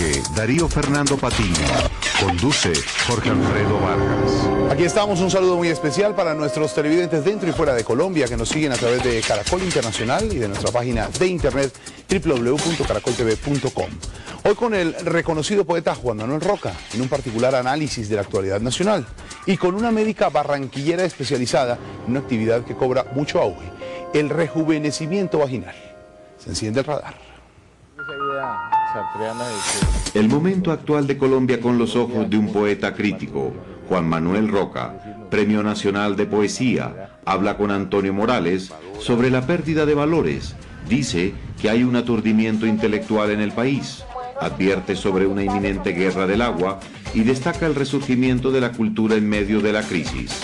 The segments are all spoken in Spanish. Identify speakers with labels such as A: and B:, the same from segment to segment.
A: Dirige Darío Fernando Patiño. Conduce Jorge Alfredo Vargas.
B: Aquí estamos, un saludo muy especial para nuestros televidentes dentro y fuera de Colombia que nos siguen a través de Caracol Internacional y de nuestra página de internet www.caracoltv.com. Hoy con el reconocido poeta Juan Manuel Roca, en un particular análisis de la actualidad nacional, y con una médica barranquillera especializada en una actividad que cobra mucho auge, el rejuvenecimiento vaginal. Se enciende el radar.
C: El momento actual de Colombia con los ojos de un poeta crítico, Juan Manuel Roca, Premio Nacional de Poesía, habla con Antonio Morales sobre la pérdida de valores. Dice que hay un aturdimiento intelectual en el país, advierte sobre una inminente guerra del agua y destaca el resurgimiento de la cultura en medio de la crisis.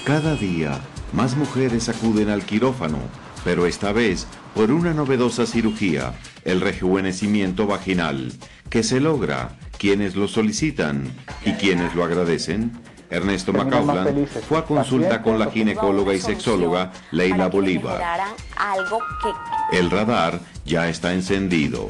C: Cada día, más mujeres acuden al quirófano, pero esta vez por una novedosa cirugía, el rejuvenecimiento vaginal, que se logra, quienes lo solicitan y quienes lo agradecen. Ernesto Macaulay fue a consulta con la ginecóloga y sexóloga Leila Bolívar. El radar ya está encendido.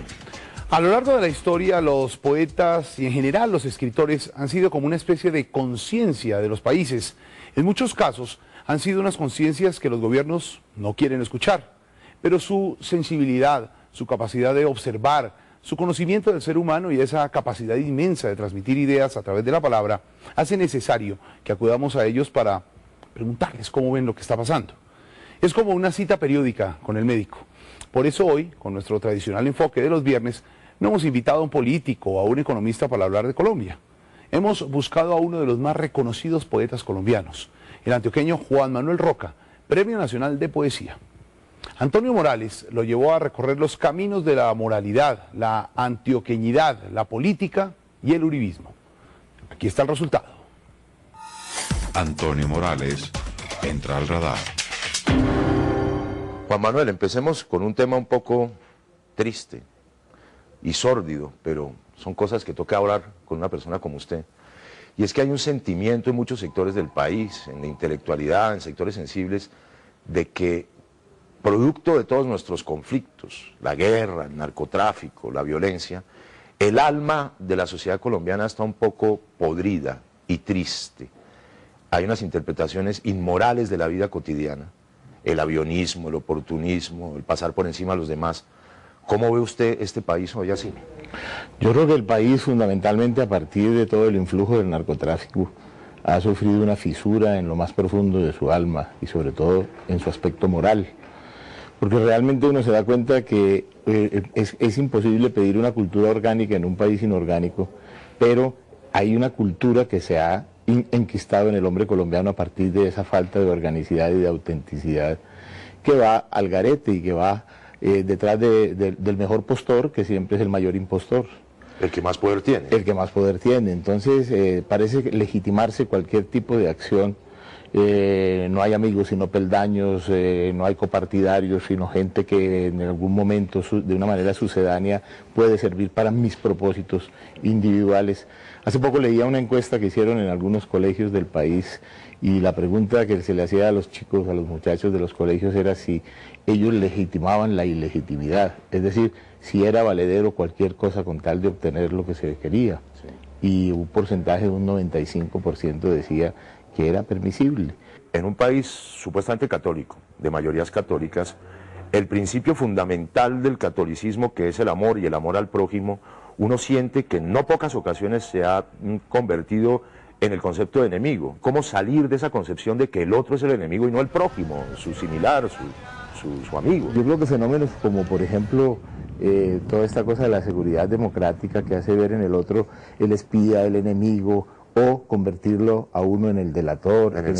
B: A lo largo de la historia, los poetas y en general los escritores han sido como una especie de conciencia de los países. En muchos casos han sido unas conciencias que los gobiernos no quieren escuchar, pero su sensibilidad, su capacidad de observar, su conocimiento del ser humano y esa capacidad inmensa de transmitir ideas a través de la palabra hace necesario que acudamos a ellos para preguntarles cómo ven lo que está pasando. Es como una cita periódica con el médico. Por eso hoy, con nuestro tradicional enfoque de los viernes, no hemos invitado a un político o a un economista para hablar de Colombia. Hemos buscado a uno de los más reconocidos poetas colombianos, el antioqueño Juan Manuel Roca, Premio Nacional de Poesía. Antonio Morales lo llevó a recorrer los caminos de la moralidad, la antioqueñidad, la política y el uribismo. Aquí está el resultado.
C: Antonio Morales entra al radar.
D: Juan Manuel, empecemos con un tema un poco triste y sórdido, pero son cosas que toca hablar con una persona como usted. Y es que hay un sentimiento en muchos sectores del país, en la intelectualidad, en sectores sensibles, de que producto de todos nuestros conflictos, la guerra, el narcotráfico, la violencia, el alma de la sociedad colombiana está un poco podrida y triste. Hay unas interpretaciones inmorales de la vida cotidiana, el avionismo, el oportunismo, el pasar por encima de los demás. ¿Cómo ve usted este país hoy así?
E: Yo creo que el país, fundamentalmente a partir de todo el influjo del narcotráfico, ha sufrido una fisura en lo más profundo de su alma y sobre todo en su aspecto moral. Porque realmente uno se da cuenta que es imposible pedir una cultura orgánica en un país inorgánico, pero hay una cultura que se ha enquistado en el hombre colombiano a partir de esa falta de organicidad y de autenticidad que va al garete y que va detrás del mejor postor, que siempre es el mayor impostor.
D: El que más poder tiene.
E: El que más poder tiene. Entonces parece legitimarse cualquier tipo de acción. No hay amigos sino peldaños, no hay copartidarios sino gente que en algún momento de una manera sucedánea puede servir para mis propósitos individuales. Hace poco leía una encuesta que hicieron en algunos colegios del país y la pregunta que se le hacía a los chicos, a los muchachos de los colegios era si ellos legitimaban la ilegitimidad, es decir, si era valedero cualquier cosa con tal de obtener lo que se quería. Sí. Y un porcentaje de un 95% decía que era permisible.
D: En un país supuestamente católico, de mayorías católicas, el principio fundamental del catolicismo, que es el amor y el amor al prójimo, uno siente que en no pocas ocasiones se ha convertido en el concepto de enemigo. ¿Cómo salir de esa concepción de que el otro es el enemigo y no el prójimo, su similar, su amigo?
E: Yo creo que fenómenos como, por ejemplo, toda esta cosa de la seguridad democrática que hace ver en el otro el espía, el enemigo, o convertirlo a uno en el delator, en el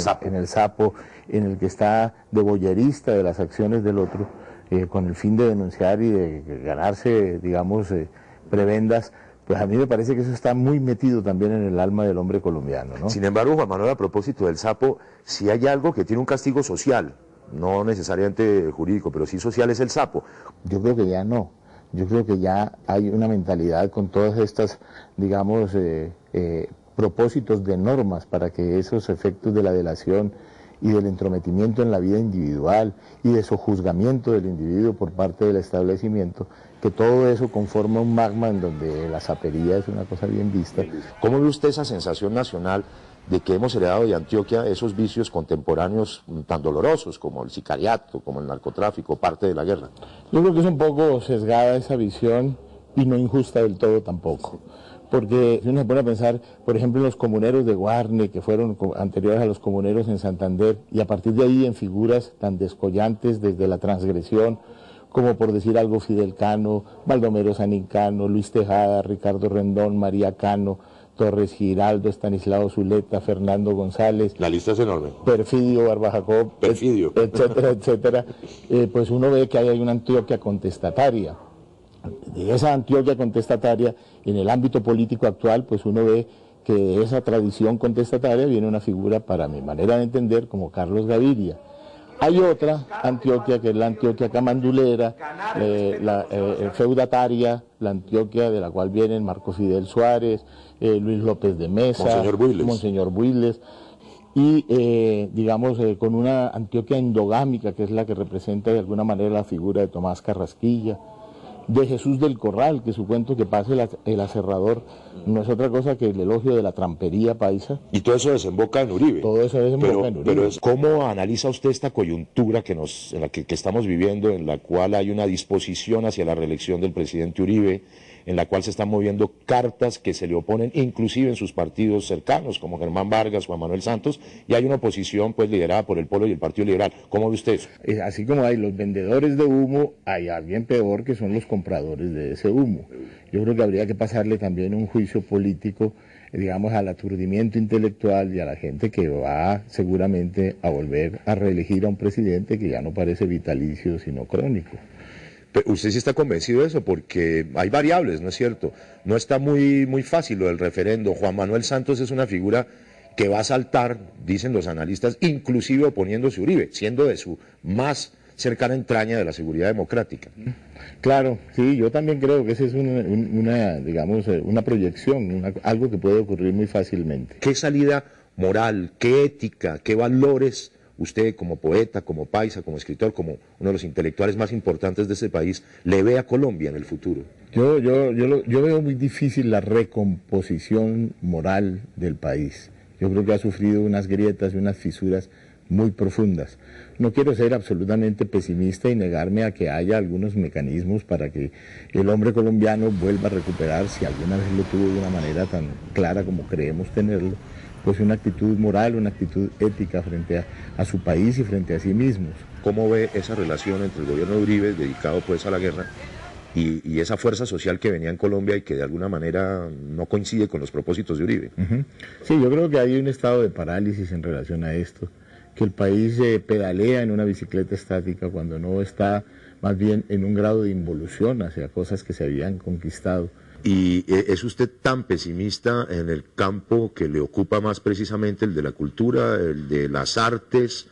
E: sapo, en el que está de voyerista de las acciones del otro, con el fin de denunciar y de ganarse, digamos, prebendas. Pues a mí me parece que eso está muy metido también en el alma del hombre colombiano, ¿no?
D: Sin embargo, Juan Manuel, a propósito del sapo, si hay algo que tiene un castigo social, no necesariamente jurídico, pero sí social, es el sapo.
E: Yo creo que ya no. Yo creo que ya hay una mentalidad con todas estas, digamos, propósitos de normas para que esos efectos de la delación y del entrometimiento en la vida individual y de sojuzgamiento del individuo por parte del establecimiento, que todo eso conforma un magma en donde la sapería es una cosa bien vista.
D: ¿Cómo ve usted esa sensación nacional de que hemos heredado de Antioquia esos vicios contemporáneos tan dolorosos como el sicariato, como el narcotráfico, parte de la guerra?
E: Yo creo que es un poco sesgada esa visión y no injusta del todo tampoco. Porque si uno se pone a pensar, por ejemplo, en los comuneros de Guarne, que fueron anteriores a los comuneros en Santander, y a partir de ahí en figuras tan descollantes desde la transgresión, como por decir algo Fidel Cano, Baldomero Sanincano, Luis Tejada, Ricardo Rendón, María Cano, Torres Giraldo, Estanislao Zuleta, Fernando González.
D: La lista es enorme.
E: Perfidio, Barba Jacob, etcétera, etcétera. Pues uno ve que hay una Antioquia contestataria. De esa Antioquia contestataria, en el ámbito político actual, pues uno ve que de esa tradición contestataria viene una figura, para mi manera de entender, como Carlos Gaviria. Hay otra Antioquia, que es la Antioquia camandulera, la feudataria, la Antioquia de la cual vienen Marco Fidel Suárez, Luis López de Mesa, Monseñor Builes, y digamos con una Antioquia endogámica, que es la que representa de alguna manera la figura de Tomás Carrasquilla, de Jesús del Corral, que su cuento que pase el aserrador no es otra cosa que el elogio de la trampería paisa.
D: Y todo eso desemboca en Uribe.
E: Todo eso desemboca en Uribe.
D: Pero ¿cómo analiza usted esta coyuntura que estamos viviendo, en la cual hay una disposición hacia la reelección del presidente Uribe, en la cual se están moviendo cartas que se le oponen, inclusive en sus partidos cercanos, como Germán Vargas, Juan Manuel Santos, y hay una oposición pues liderada por el Polo y el Partido Liberal? ¿Cómo ve usted eso?
E: Así como hay los vendedores de humo, hay alguien peor que son los compradores de ese humo. Yo creo que habría que pasarle también un juicio político, digamos, al aturdimiento intelectual y a la gente que va seguramente a volver a reelegir a un presidente que ya no parece vitalicio, sino crónico.
D: Pero usted sí está convencido de eso, porque hay variables, ¿no es cierto? No está muy fácil lo del referendo. Juan Manuel Santos es una figura que va a saltar, dicen los analistas, inclusive oponiéndose a Uribe, siendo de su más cercana entraña de la seguridad democrática.
E: Claro, sí, yo también creo que esa es una proyección, algo que puede ocurrir muy fácilmente.
D: ¿Qué salida moral, qué ética, qué valores usted como poeta, como paisa, como escritor, como uno de los intelectuales más importantes de este país, le ve a Colombia en el futuro?
E: Yo veo muy difícil la recomposición moral del país. Yo creo que ha sufrido unas grietas y unas fisuras muy profundas. No quiero ser absolutamente pesimista y negarme a que haya algunos mecanismos para que el hombre colombiano vuelva a recuperar, si alguna vez lo tuvo de una manera tan clara como creemos tenerlo, pues una actitud moral, una actitud ética frente a su país y frente a sí mismos.
D: ¿Cómo ve esa relación entre el gobierno de Uribe, dedicado pues a la guerra, y esa fuerza social que venía en Colombia y que de alguna manera no coincide con los propósitos de Uribe?
E: Sí, yo creo que hay un estado de parálisis en relación a esto, que el país pedalea en una bicicleta estática cuando no está más bien en un grado de involución hacia cosas que se habían conquistado.
D: ¿Y es usted tan pesimista en el campo que le ocupa más precisamente, el de la cultura, el de las artes,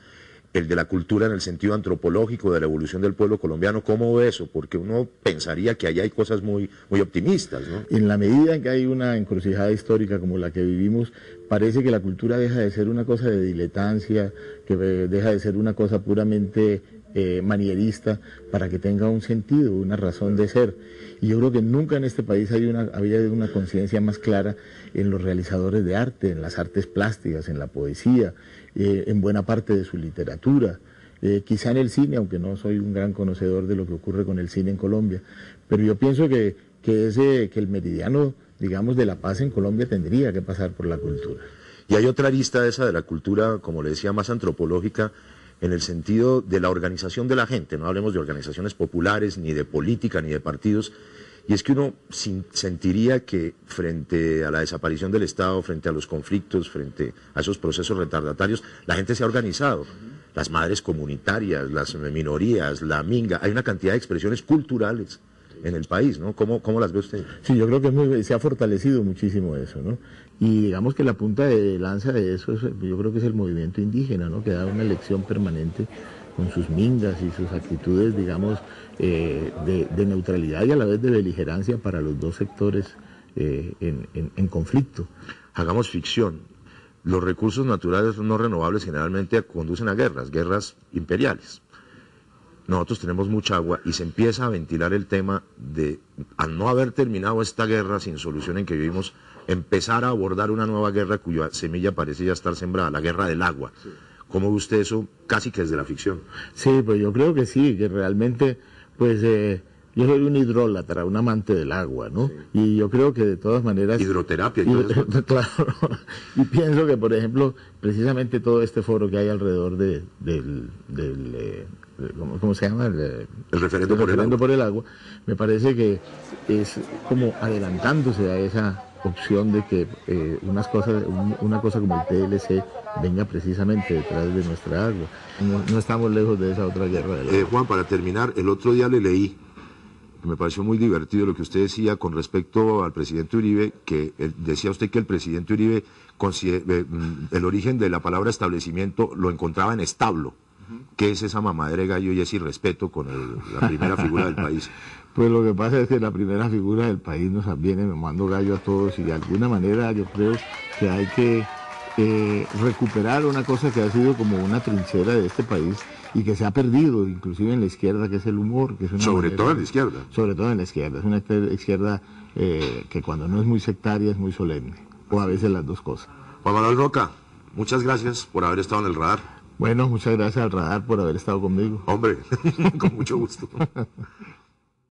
D: el de la cultura en el sentido antropológico de la evolución del pueblo colombiano? ¿Cómo ve eso? Porque uno pensaría que allá hay cosas muy optimistas, ¿no?
E: En la medida en que hay una encrucijada histórica como la que vivimos, parece que la cultura deja de ser una cosa de diletancia, que deja de ser una cosa puramente manierista, para que tenga un sentido, una razón de ser. Y yo creo que nunca en este país había una conciencia más clara en los realizadores de arte, en las artes plásticas, en la poesía, en buena parte de su literatura, quizá en el cine, aunque no soy un gran conocedor de lo que ocurre con el cine en Colombia, pero yo pienso que el meridiano, digamos, de la paz en Colombia tendría que pasar por la cultura.
D: Y hay otra arista esa de la cultura, como le decía, más antropológica, en el sentido de la organización de la gente. No hablemos de organizaciones populares, ni de política, ni de partidos. Y es que uno sentiría que frente a la desaparición del Estado, frente a los conflictos, frente a esos procesos retardatarios, la gente se ha organizado. Las madres comunitarias, las minorías, la minga, hay una cantidad de expresiones culturales en el país, ¿no? ¿Cómo las ve usted?
E: Sí, yo creo que se ha fortalecido muchísimo eso, ¿no? Y digamos que la punta de lanza de eso, yo creo que es el movimiento indígena, ¿no? Que da una lección permanente con sus mingas y sus actitudes, digamos, de neutralidad y a la vez de beligerancia para los dos sectores en conflicto.
D: Hagamos ficción. los recursos naturales no renovables generalmente conducen a guerras imperiales. Nosotros tenemos mucha agua y se empieza a ventilar el tema de, al no haber terminado esta guerra sin solución en que vivimos, empezar a abordar una nueva guerra cuya semilla parecía estar sembrada, la guerra del agua. Sí. ¿Cómo ve usted eso casi que desde la ficción?
E: Sí, pues yo creo que sí, que realmente, pues yo soy un hidrólatra, un amante del agua, ¿no? Sí. Y yo creo que de todas maneras...
D: Hidroterapia y todo eso.
E: Claro, y pienso que, por ejemplo, precisamente todo este foro que hay alrededor ¿cómo se llama? El referendo por el agua, me parece que es como adelantándose a esa opción de que una cosa como el TLC venga precisamente detrás de nuestra agua. No estamos lejos de esa otra guerra del agua.
D: Juan, para terminar, el otro día le leí, me pareció muy divertido lo que usted decía con respecto al presidente Uribe, que decía usted que el presidente Uribe, el origen de la palabra establecimiento lo encontraba en establo. ¿Qué es esa mamadera de gallo y ese irrespeto con la primera figura del país?
E: Pues lo que pasa es que la primera figura del país nos viene mamando gallo a todos y de alguna manera yo creo que hay que recuperar una cosa que ha sido como una trinchera de este país y que se ha perdido, inclusive en la izquierda, que es el humor. Que es una
D: sobre todo en la izquierda.
E: Sobre todo en la izquierda. Es una izquierda que cuando no es muy sectaria es muy solemne, o a veces las dos cosas.
D: Juan Manuel Roca, muchas gracias por haber estado en el radar.
E: Bueno, muchas gracias al radar por haber estado conmigo.
D: Hombre, con mucho gusto.